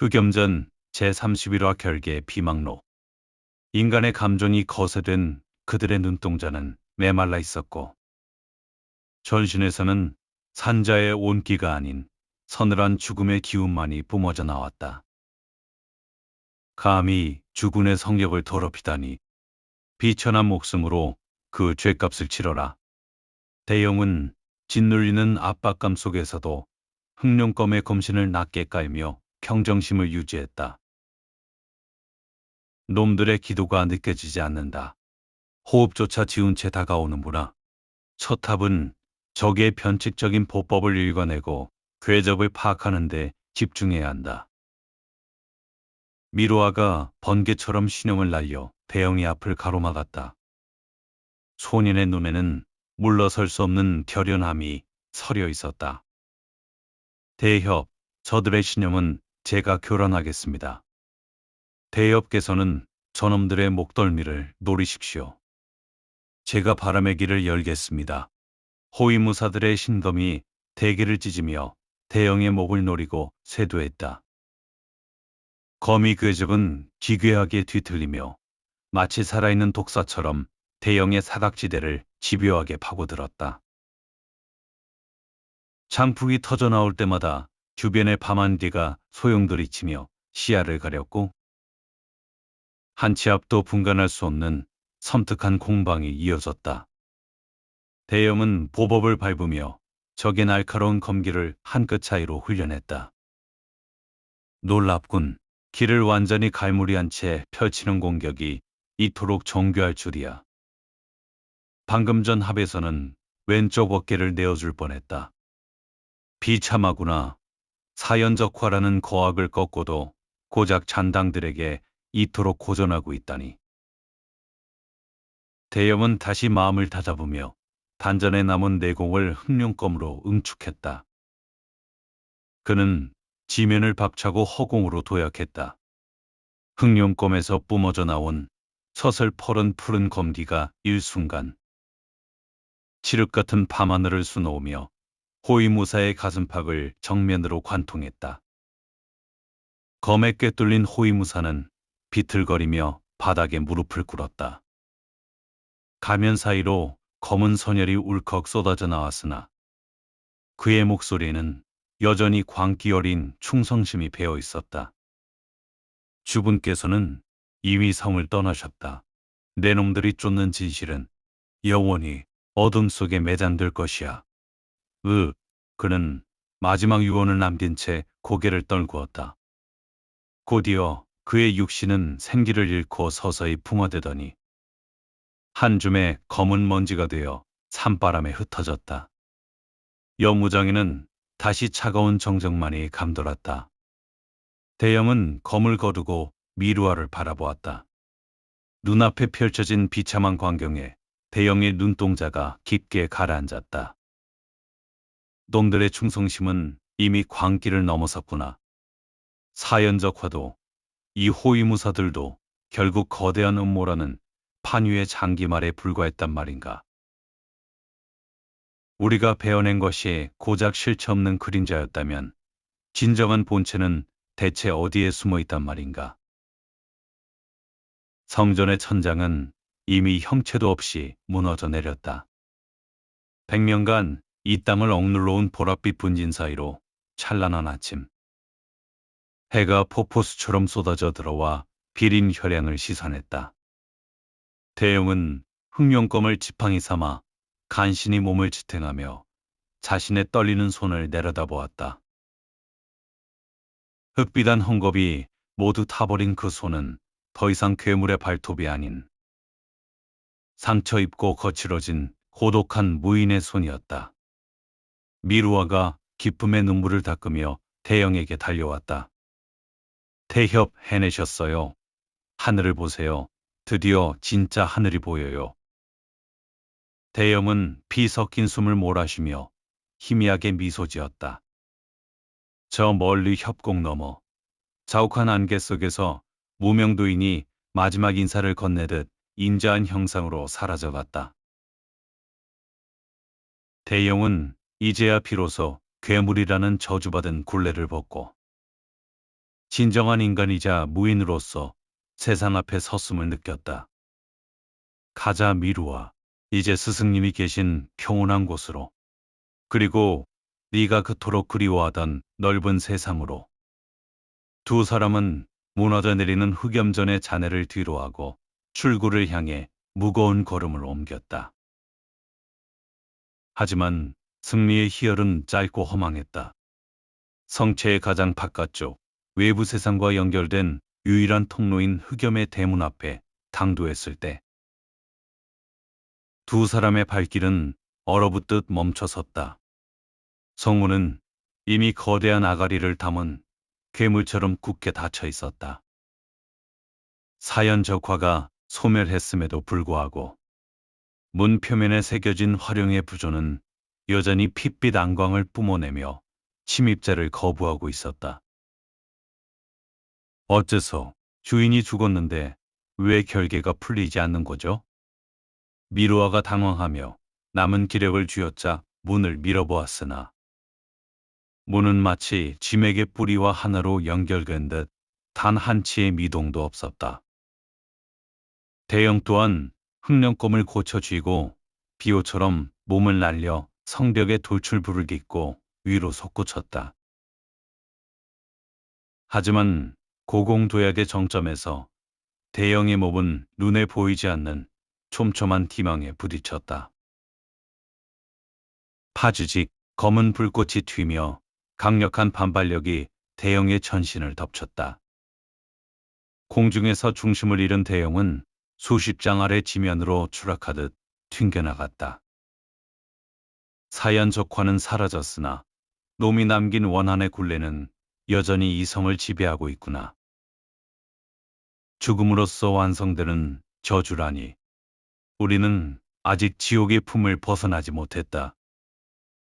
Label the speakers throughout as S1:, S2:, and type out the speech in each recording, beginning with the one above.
S1: 흑염전 제31화 결계 비망록. 인간의 감정이 거세된 그들의 눈동자는 메말라 있었고 전신에서는 산자의 온기가 아닌 서늘한 죽음의 기운만이 뿜어져 나왔다. 감히 주군의 성력을 더럽히다니 비천한 목숨으로 그 죗값을 치러라. 대영은 짓눌리는 압박감 속에서도 흑룡검의 검신을 낮게 깔며 평정심을 유지했다. 놈들의 기도가 느껴지지 않는다. 호흡조차 지운 채 다가오는구나. 첫 탑은 적의 변칙적인 보법을 읽어내고 궤적을 파악하는 데 집중해야 한다. 미로아가 번개처럼 신용을 날려 대영의 앞을 가로막았다. 소년의 눈에는 물러설 수 없는 결연함이 서려 있었다. 대협, 저들의 신념은 제가 교란하겠습니다. 대협께서는 저놈들의 목덜미를 노리십시오. 제가 바람의 길을 열겠습니다. 호위무사들의 신검이 대기를 찢으며 대영의 목을 노리고 쇄도했다. 거미 궤적은 기괴하게 뒤틀리며 마치 살아있는 독사처럼 대영의 사각지대를 집요하게 파고들었다. 장풍이 터져 나올 때마다 주변의 밤한 뒤가 소용돌이치며 시야를 가렸고 한 치 앞도 분간할 수 없는 섬뜩한 공방이 이어졌다. 대영은 보법을 밟으며 적의 날카로운 검기를 한 끗 차이로 훈련했다. 놀랍군. 길을 완전히 갈무리한 채 펼치는 공격이 이토록 정교할 줄이야. 방금 전 합에서는 왼쪽 어깨를 내어줄 뻔했다. 비참하구나. 사연적화라는 거악을 꺾고도 고작 잔당들에게 이토록 고전하고 있다니. 대영은 다시 마음을 다잡으며 단전에 남은 내공을 흑룡검으로 응축했다. 그는 지면을 박차고 허공으로 도약했다. 흑룡검에서 뿜어져 나온 서슬퍼런 푸른 검기가 일순간 칠흑 같은 밤하늘을 수놓으며 호위무사의 가슴팍을 정면으로 관통했다. 검에 꿰뚫린 호위무사는 비틀거리며 바닥에 무릎을 꿇었다. 가면 사이로 검은 선혈이 울컥 쏟아져 나왔으나 그의 목소리는 여전히 광기 어린 충성심이 배어 있었다. 주분께서는 이미 성을 떠나셨다. 내 놈들이 쫓는 진실은 영원히 어둠 속에 매장될 것이야. 그는 마지막 유언을 남긴 채 고개를 떨구었다. 곧이어 그의 육신은 생기를 잃고 서서히 풍화되더니 한 줌의 검은 먼지가 되어 산바람에 흩어졌다. 여무장에는 다시 차가운 정적만이 감돌았다. 대영은 검을 거두고 미루아를 바라보았다. 눈앞에 펼쳐진 비참한 광경에 대영의 눈동자가 깊게 가라앉았다. 놈들의 충성심은 이미 광기를 넘어섰구나. 사연적화도 이 호위무사들도 결국 거대한 음모라는 판유의 장기말에 불과했단 말인가. 우리가 베어낸 것이 고작 실체 없는 그림자였다면 진정한 본체는 대체 어디에 숨어 있단 말인가. 성전의 천장은 이미 형체도 없이 무너져 내렸다. 100년간 이 땅을 억눌러 온 보랏빛 분진 사이로 찬란한 아침. 해가 폭포수처럼 쏟아져 들어와 비린 혈양을 시선했다. 대영은 흑룡검을 지팡이 삼아 간신히 몸을 지탱하며 자신의 떨리는 손을 내려다보았다. 흑비단 헝겊이 모두 타버린 그 손은 더 이상 괴물의 발톱이 아닌 상처 입고 거칠어진 고독한 무인의 손이었다. 미루아가 기쁨의 눈물을 닦으며 대영에게 달려왔다. 대협, 해내셨어요. 하늘을 보세요. 드디어 진짜 하늘이 보여요. 대영은 피 섞인 숨을 몰아쉬며 희미하게 미소 지었다. 저 멀리 협곡 너머 자욱한 안개 속에서 무명도인이 마지막 인사를 건네듯 인자한 형상으로 사라져갔다. 대영은 이제야 비로소 괴물이라는 저주받은 굴레를 벗고 진정한 인간이자 무인으로서 세상 앞에 섰음을 느꼈다. 가자 미루아. 이제 스승님이 계신 평온한 곳으로. 그리고 네가 그토록 그리워하던 넓은 세상으로. 두 사람은 무너져 내리는 흑염전의 잔해를 뒤로하고 출구를 향해 무거운 걸음을 옮겼다. 하지만 승리의 희열은 짧고 허망했다. 성체의 가장 바깥쪽, 외부 세상과 연결된 유일한 통로인 흑염의 대문 앞에 당도했을 때 두 사람의 발길은 얼어붙듯 멈춰섰다. 성문은 이미 거대한 아가리를 담은 괴물처럼 굳게 닫혀 있었다. 사연적화가 소멸했음에도 불구하고 문 표면에 새겨진 화룡의 부조는 여전히 핏빛 안광을 뿜어내며 침입자를 거부하고 있었다. 어째서 주인이 죽었는데 왜 결계가 풀리지 않는 거죠? 미루아가 당황하며 남은 기력을 쥐어짜 문을 밀어보았으나 문은 마치 쥐맥의 뿌리와 하나로 연결된 듯 단 한치의 미동도 없었다. 대형 또한 흑령검을 고쳐 쥐고 비호처럼 몸을 날려 성벽에 돌출부를 깃고 위로 솟구쳤다. 하지만 고공도약의 정점에서 대형의 몸은 눈에 보이지 않는 촘촘한 기망에 부딪혔다. 파지직 검은 불꽃이 튀며 강력한 반발력이 대형의 전신을 덮쳤다. 공중에서 중심을 잃은 대형은 수십 장 아래 지면으로 추락하듯 튕겨나갔다. 사연적화는 사라졌으나 놈이 남긴 원한의 굴레는 여전히 이성을 지배하고 있구나. 죽음으로써 완성되는 저주라니. 우리는 아직 지옥의 품을 벗어나지 못했다.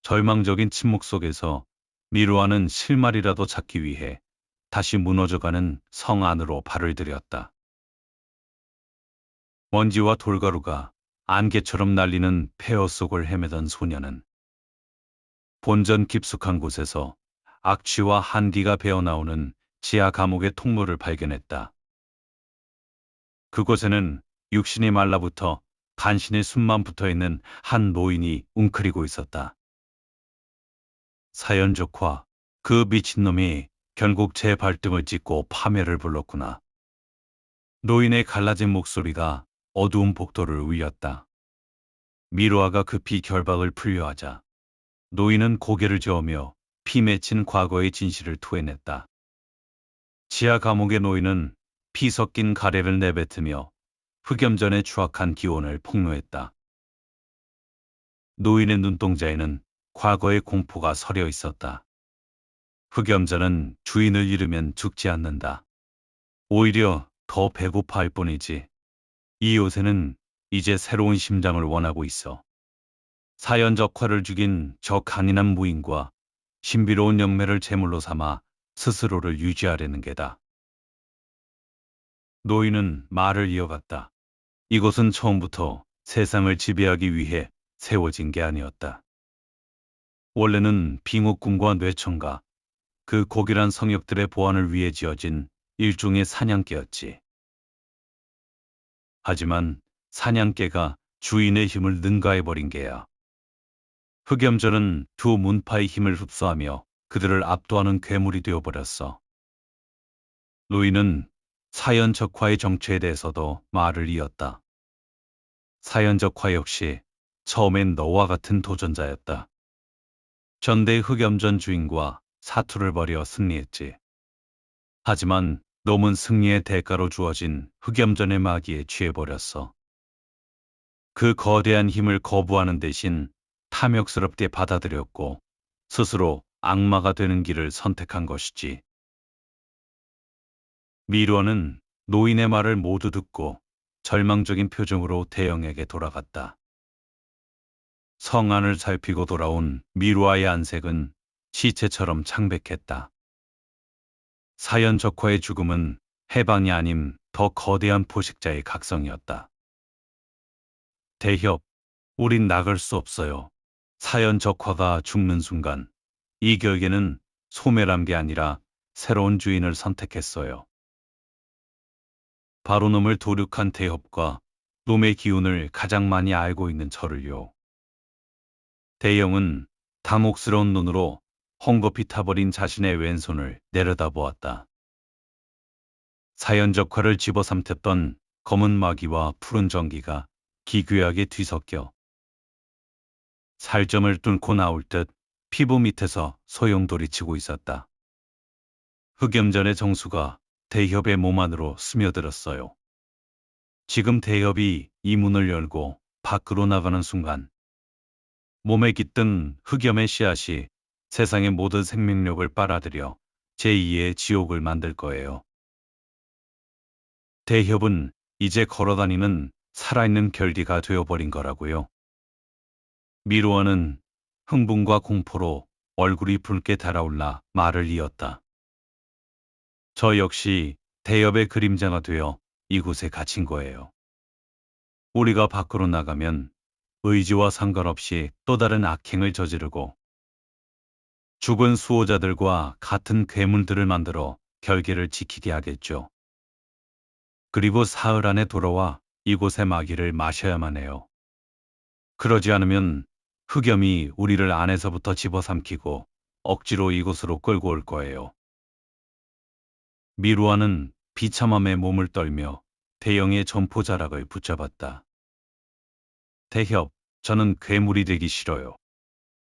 S1: 절망적인 침묵 속에서 미루아는 실마리라도 찾기 위해 다시 무너져가는 성 안으로 발을 들였다. 먼지와 돌가루가 안개처럼 날리는 폐허 속을 헤매던 소녀는 본전 깊숙한 곳에서 악취와 한기가 배어나오는 지하 감옥의 통로를 발견했다. 그곳에는 육신이 말라붙어 간신히 숨만 붙어있는 한 노인이 웅크리고 있었다. 사연적화, 그 미친놈이 결국 제 발등을 찢고 파멸을 불렀구나. 노인의 갈라진 목소리가 어두운 복도를 울렸다. 미루아가 급히 결박을 풀려하자 노인은 고개를 저으며 피 맺힌 과거의 진실을 토해냈다. 지하 감옥의 노인은 피 섞인 가래를 내뱉으며 흑염전의 추악한 기원을 폭로했다. 노인의 눈동자에는 과거의 공포가 서려 있었다. 흑염전은 주인을 잃으면 죽지 않는다. 오히려 더 배고파할 뿐이지. 이 요새는 이제 새로운 심장을 원하고 있어. 사연적화를 죽인 저 간인한 무인과 신비로운 영매를 제물로 삼아 스스로를 유지하려는 게다. 노인은 말을 이어갔다. 이곳은 처음부터 세상을 지배하기 위해 세워진 게 아니었다. 원래는 빙옥궁과 뇌청가, 그 고귀한 성역들의 보안을 위해 지어진 일종의 사냥개였지. 하지만 사냥개가 주인의 힘을 능가해버린 게야. 흑염전은 두 문파의 힘을 흡수하며 그들을 압도하는 괴물이 되어버렸어. 노인은 사연적화의 정체에 대해서도 말을 이었다. 사연적화 역시 처음엔 너와 같은 도전자였다. 전대의 흑염전 주인과 사투를 벌여 승리했지. 하지만 놈은 승리의 대가로 주어진 흑염전의 마귀에 취해버렸어. 그 거대한 힘을 거부하는 대신 탐욕스럽게 받아들였고 스스로 악마가 되는 길을 선택한 것이지. 미루어는 노인의 말을 모두 듣고 절망적인 표정으로 대영에게 돌아갔다. 성 안을 살피고 돌아온 미루아의 안색은 시체처럼 창백했다. 사연적화의 죽음은 해방이 아닌 더 거대한 포식자의 각성이었다. 대협, 우린 나갈 수 없어요. 사연적화가 죽는 순간 이 결계는 소멸한 게 아니라 새로운 주인을 선택했어요. 바로 놈을 도륙한 대협과 놈의 기운을 가장 많이 알고 있는 저를요. 대영은 당혹스러운 눈으로 헝겊이 타버린 자신의 왼손을 내려다보았다. 사연적화를 집어삼켰던 검은 마귀와 푸른 전기가 기괴하게 뒤섞여 살점을 뚫고 나올 듯 피부 밑에서 소용돌이치고 있었다. 흑염전의 정수가 대협의 몸 안으로 스며들었어요. 지금 대협이 이 문을 열고 밖으로 나가는 순간 몸에 깃든 흑염의 씨앗이 세상의 모든 생명력을 빨아들여 제2의 지옥을 만들 거예요. 대협은 이제 걸어다니는 살아있는 결기가 되어버린 거라고요. 미루어는 흥분과 공포로 얼굴이 붉게 달아올라 말을 이었다. 저 역시 대협의 그림자가 되어 이곳에 갇힌 거예요. 우리가 밖으로 나가면 의지와 상관없이 또 다른 악행을 저지르고 죽은 수호자들과 같은 괴물들을 만들어 결계를 지키게 하겠죠. 그리고 사흘 안에 돌아와 이곳의 마귀를 마셔야만 해요. 그러지 않으면 흑염이 우리를 안에서부터 집어삼키고 억지로 이곳으로 끌고 올 거예요. 미루아는 비참함에 몸을 떨며 대영의 점포자락을 붙잡았다. 대협, 저는 괴물이 되기 싫어요.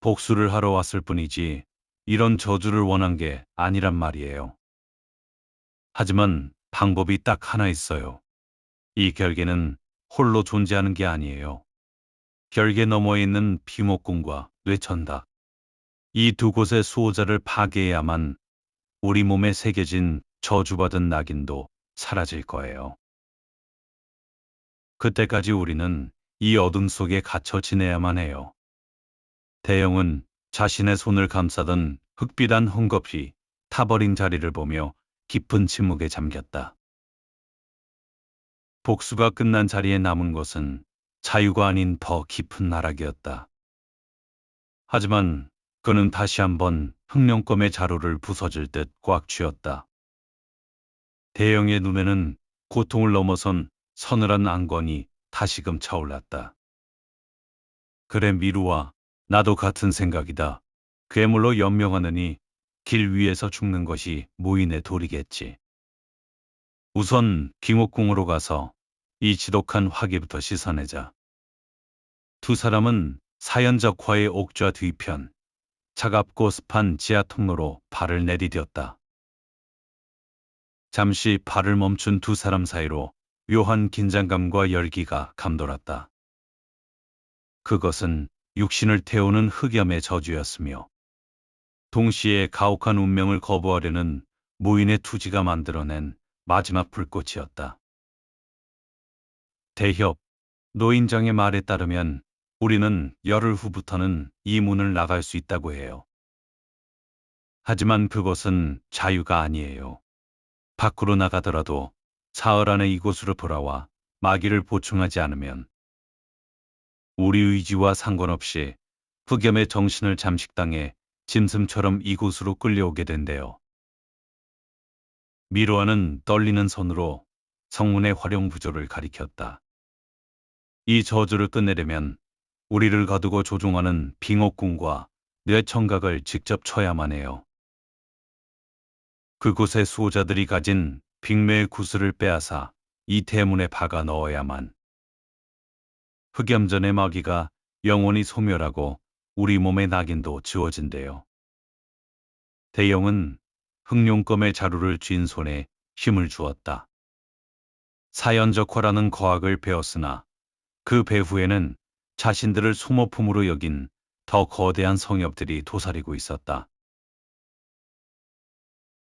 S1: 복수를 하러 왔을 뿐이지 이런 저주를 원한 게 아니란 말이에요. 하지만 방법이 딱 하나 있어요. 이 결계는 홀로 존재하는 게 아니에요. 결계 너머에 있는 빙옥궁과 뇌천각. 이 두 곳의 수호자를 파괴해야만 우리 몸에 새겨진 저주받은 낙인도 사라질 거예요. 그때까지 우리는 이 어둠 속에 갇혀 지내야만 해요. 대영은 자신의 손을 감싸던 흑비단 헝겊이 타버린 자리를 보며 깊은 침묵에 잠겼다. 복수가 끝난 자리에 남은 것은 자유가 아닌 더 깊은 나락이었다. 하지만 그는 다시 한번 흑룡검의 자루를 부서질 듯 꽉 쥐었다. 대영의 눈에는 고통을 넘어선 서늘한 안건이 다시금 차올랐다. 그래 미루와 나도 같은 생각이다. 괴물로 연명하느니 길 위에서 죽는 것이 무인의 도리겠지. 우선 빙옥궁으로 가서 이 지독한 화기부터 씻어내자. 두 사람은 사연적화의 옥좌 뒤편 차갑고 습한 지하 통로로 발을 내디뎠다. 잠시 발을 멈춘 두 사람 사이로 묘한 긴장감과 열기가 감돌았다. 그것은 육신을 태우는 흑염의 저주였으며 동시에 가혹한 운명을 거부하려는 무인의 투지가 만들어낸 마지막 불꽃이었다. 대협, 노인장의 말에 따르면 우리는 열흘 후부터는 이 문을 나갈 수 있다고 해요. 하지만 그것은 자유가 아니에요. 밖으로 나가더라도 사흘 안에 이곳으로 돌아와 마귀를 보충하지 않으면 우리 의지와 상관없이 흑염의 정신을 잠식당해 짐승처럼 이곳으로 끌려오게 된대요. 미로아는 떨리는 손으로 성문의 활용부조를 가리켰다. 이 저주를 끝내려면 우리를 가두고 조종하는 빙옥궁과 뇌청각을 직접 쳐야만 해요. 그곳의 수호자들이 가진 빅매의 구슬을 빼앗아 이 대문에 박아 넣어야만 흑염전의 마귀가 영원히 소멸하고 우리 몸의 낙인도 지워진대요. 대영은 흑룡검의 자루를 쥔 손에 힘을 주었다. 사연적화라는 거학을 배웠으나 그 배후에는 자신들을 소모품으로 여긴 더 거대한 성엽들이 도사리고 있었다.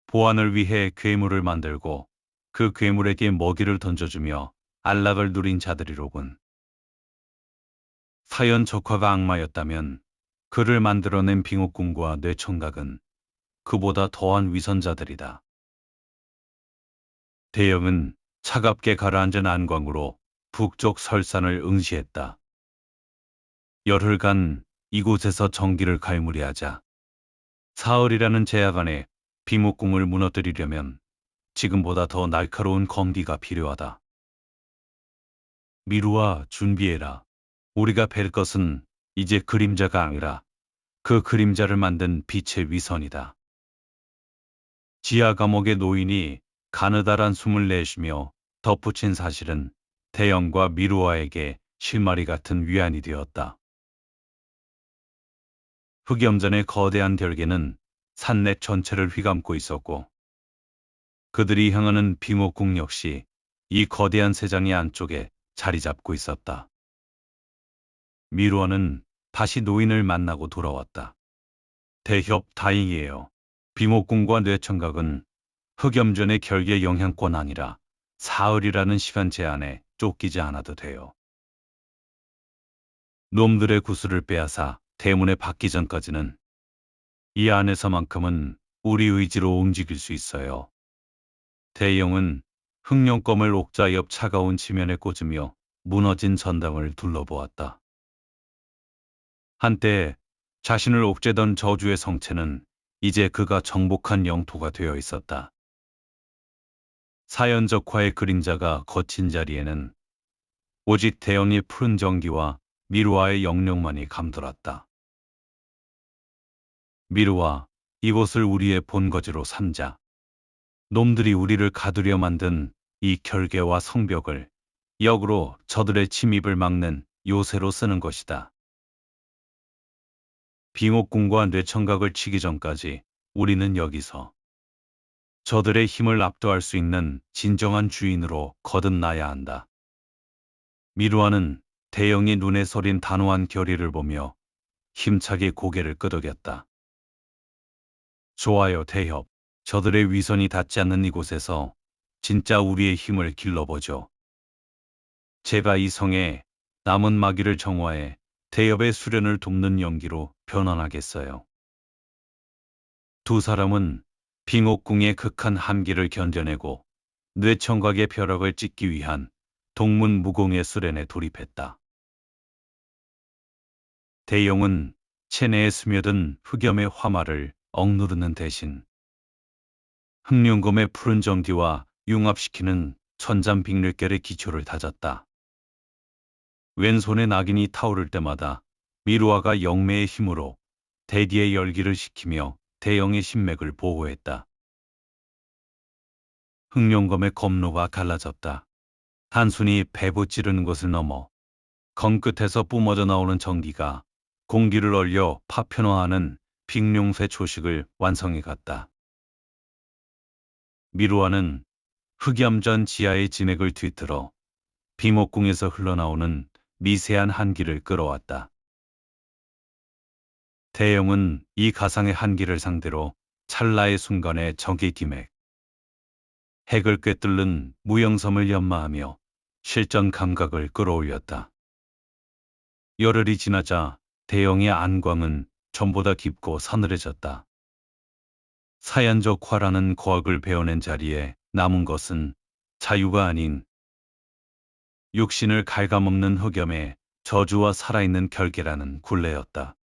S1: 보안을 위해 괴물을 만들고 그 괴물에게 먹이를 던져주며 안락을 누린 자들이로군. 사연적화가 악마였다면 그를 만들어낸 빙옥궁과 뇌청각은 그보다 더한 위선자들이다. 대영은 차갑게 가라앉은 안광으로 북쪽 설산을 응시했다. 열흘간 이곳에서 정기를 갈무리하자. 사흘이라는 제약 안에 비목궁을 무너뜨리려면 지금보다 더 날카로운 검기가 필요하다. 미루아, 준비해라. 우리가 뵐 것은 이제 그림자가 아니라 그 그림자를 만든 빛의 위선이다. 지하 감옥의 노인이 가느다란 숨을 내쉬며 덧붙인 사실은 대영과 미루아에게 실마리 같은 위안이 되었다. 흑염전의 거대한 결계는 산내 전체를 휘감고 있었고 그들이 향하는 비목궁 역시 이 거대한 세장의 안쪽에 자리 잡고 있었다. 미루아는 다시 노인을 만나고 돌아왔다. 대협, 다행이에요. 비목궁과 뇌청각은 흑염전의 결계 영향권 아니라 사흘이라는 시간 제한에 쫓기지 않아도 돼요. 놈들의 구슬을 빼앗아 대문에 받기 전까지는 이 안에서만큼은 우리 의지로 움직일 수 있어요. 대영은 흑룡검을 옥자 옆 차가운 지면에 꽂으며 무너진 전당을 둘러보았다. 한때 자신을 옥죄던 저주의 성체는 이제 그가 정복한 영토가 되어 있었다. 사연적화의 그림자가 거친 자리에는 오직 대영의 푸른 정기와 미루아의 영령만이 감돌았다. 미루아, 이곳을 우리의 본거지로 삼자. 놈들이 우리를 가두려 만든 이 결계와 성벽을 역으로 저들의 침입을 막는 요새로 쓰는 것이다. 비목궁과 뇌청각을 치기 전까지 우리는 여기서 저들의 힘을 압도할 수 있는 진정한 주인으로 거듭나야 한다. 미루아는 대영의 눈에 서린 단호한 결의를 보며 힘차게 고개를 끄덕였다. 좋아요, 대협. 저들의 위선이 닿지 않는 이곳에서 진짜 우리의 힘을 길러보죠. 제가 이 성에 남은 마귀를 정화해 대협의 수련을 돕는 연기로 변환하겠어요. 두 사람은 빙옥궁의 극한 함기를 견뎌내고 뇌청각의 벼락을 찍기 위한 동문무공의 수련에 돌입했다. 대영은 체내에 스며든 흑염의 화마를 억누르는 대신 흑룡검의 푸른 정기와 융합시키는 천잠빅률결의 기초를 다졌다. 왼손에 낙인이 타오를 때마다 미루아가 영매의 힘으로 대디의 열기를 식히며 대영의 신맥을 보호했다. 흑룡검의 검로가 갈라졌다. 단순히 배부 찌르는 것을 넘어 검 끝에서 뿜어져 나오는 전기가 공기를 얼려 파편화하는 빅룡쇠 초식을 완성해 갔다. 미루아는 흑염전 지하의 진액을 뒤틀어 비목궁에서 흘러나오는 미세한 한기를 끌어왔다. 대영은 이 가상의 한기를 상대로 찰나의 순간에 적의 기맥, 핵을 꿰뚫는 무영섬을 연마하며 실전 감각을 끌어올렸다. 열흘이 지나자 대영의 안광은 전보다 깊고 서늘해졌다. 사연적 화라는 거학을 베어낸 자리에 남은 것은 자유가 아닌 육신을 갉아먹는 흑염의 저주와 살아있는 결계라는 굴레였다.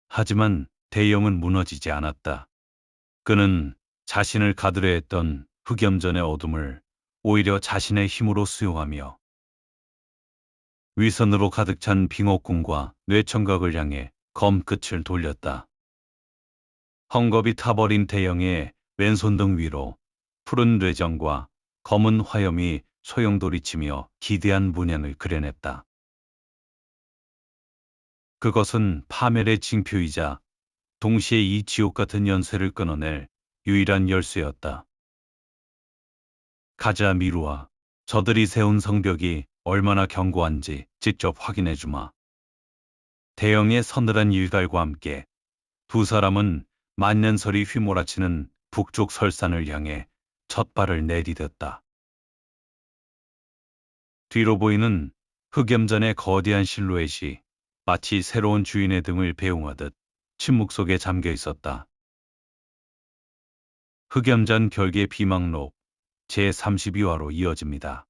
S1: 하지만 대영은 무너지지 않았다. 그는 자신을 가두려 했던 흑염전의 어둠을 오히려 자신의 힘으로 수용하며 위선으로 가득 찬 빙옥궁과 뇌청각을 향해 검끝을 돌렸다. 헝겊이 타버린 대영의 왼손 등 위로 푸른 뇌정과 검은 화염이 소용돌이치며 기대한 문양을 그려냈다. 그것은 파멸의 징표이자 동시에 이 지옥 같은 연쇄를 끊어낼 유일한 열쇠였다. 가자, 미루아. 저들이 세운 성벽이 얼마나 견고한지 직접 확인해 주마. 대영의 서늘한 일갈과 함께 두 사람은 만년설이 휘몰아치는 북쪽 설산을 향해 첫 발을 내디뎠다. 뒤로 보이는 흑염전의 거대한 실루엣이 마치 새로운 주인의 등을 배웅하듯 침묵 속에 잠겨 있었다. 흑염전 결계 비망록 제32화로 이어집니다.